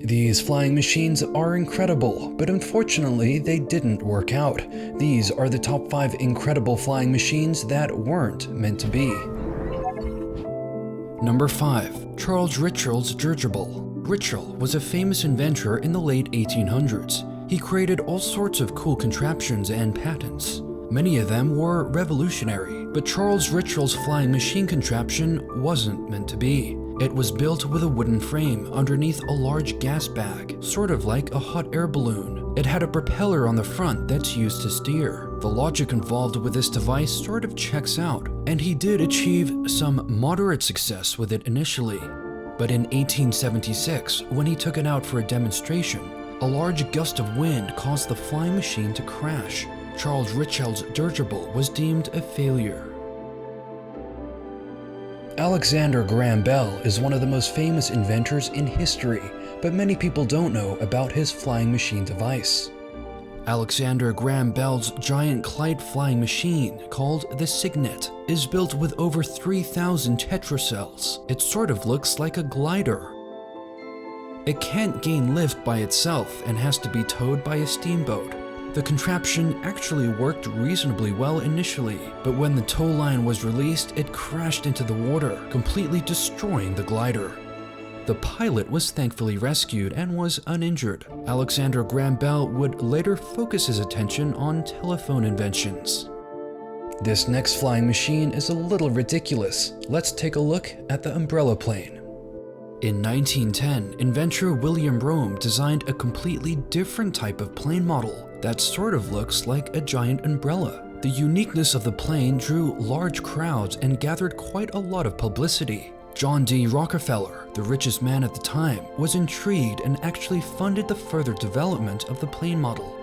These flying machines are incredible, but unfortunately they didn't work out. These are the top 5 incredible flying machines that weren't meant to be. Number 5. Charles Richel's dirigible. Richel was a famous inventor in the late 1800s. He created all sorts of cool contraptions and patents. Many of them were revolutionary, but Charles Richel's flying machine contraption wasn't meant to be. It was built with a wooden frame underneath a large gas bag, sort of like a hot air balloon. It had a propeller on the front that's used to steer. The logic involved with this device sort of checks out, and he did achieve some moderate success with it initially. But in 1876, when he took it out for a demonstration, a large gust of wind caused the flying machine to crash. Charles Richel's dirigible was deemed a failure. Alexander Graham Bell is one of the most famous inventors in history, but many people don't know about his flying machine device. Alexander Graham Bell's giant kite flying machine, called the Signet, is built with over 3,000 tetracells. It sort of looks like a glider. It can't gain lift by itself and has to be towed by a steamboat. The contraption actually worked reasonably well initially, but when the tow line was released, it crashed into the water, completely destroying the glider. The pilot was thankfully rescued and was uninjured. Alexander Graham Bell would later focus his attention on telephone inventions. This next flying machine is a little ridiculous. Let's take a look at the umbrella plane. In 1910, inventor William Rome designed a completely different type of plane model that sort of looks like a giant umbrella. The uniqueness of the plane drew large crowds and gathered quite a lot of publicity. John D. Rockefeller, the richest man at the time, was intrigued and actually funded the further development of the plane model.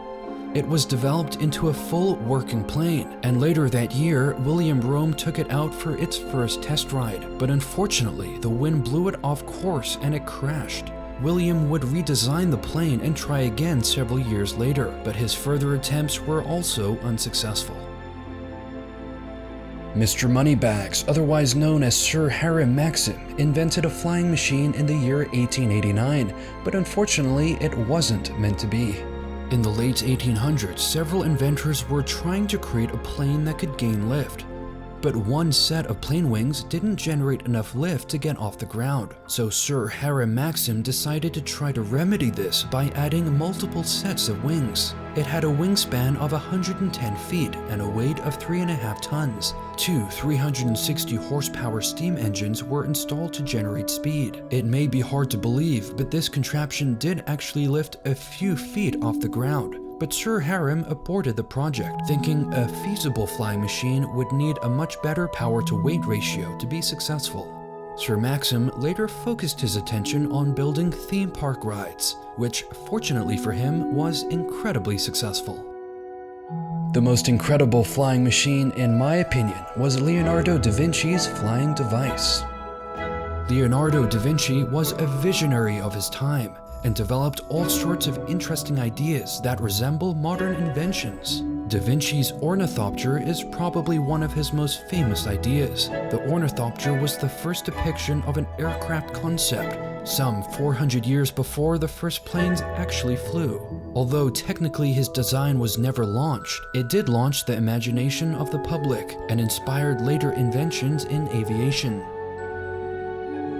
It was developed into a full working plane, and later that year, William Rome took it out for its first test ride, but unfortunately, the wind blew it off course and it crashed. William would redesign the plane and try again several years later, but his further attempts were also unsuccessful. Mr. Moneybags, otherwise known as Sir Hiram Maxim, invented a flying machine in the year 1889, but unfortunately it wasn't meant to be. In the late 1800s, several inventors were trying to create a plane that could gain lift. But one set of plane wings didn't generate enough lift to get off the ground, so Sir Hiram Maxim decided to try to remedy this by adding multiple sets of wings. It had a wingspan of 110 feet and a weight of 3.5 tons. Two 360 horsepower steam engines were installed to generate speed. It may be hard to believe, but this contraption did actually lift a few feet off the ground. But Sir Hiram aborted the project, thinking a feasible flying machine would need a much better power-to-weight ratio to be successful. Sir Maxim later focused his attention on building theme park rides, which, fortunately for him, was incredibly successful. The most incredible flying machine, in my opinion, was Leonardo da Vinci's flying device. Leonardo da Vinci was a visionary of his time, and developed all sorts of interesting ideas that resemble modern inventions. Da Vinci's ornithopter is probably one of his most famous ideas. The ornithopter was the first depiction of an aircraft concept, some 400 years before the first planes actually flew. Although technically his design was never launched, it did launch the imagination of the public and inspired later inventions in aviation.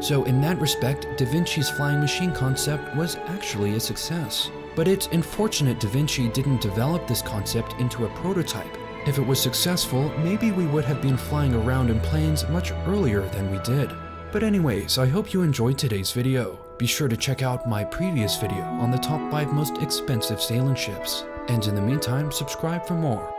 So in that respect, Da Vinci's flying machine concept was actually a success. But it's unfortunate Da Vinci didn't develop this concept into a prototype. If it was successful, maybe we would have been flying around in planes much earlier than we did. But anyways, I hope you enjoyed today's video. Be sure to check out my previous video on the top 5 most expensive sailing ships. And in the meantime, subscribe for more.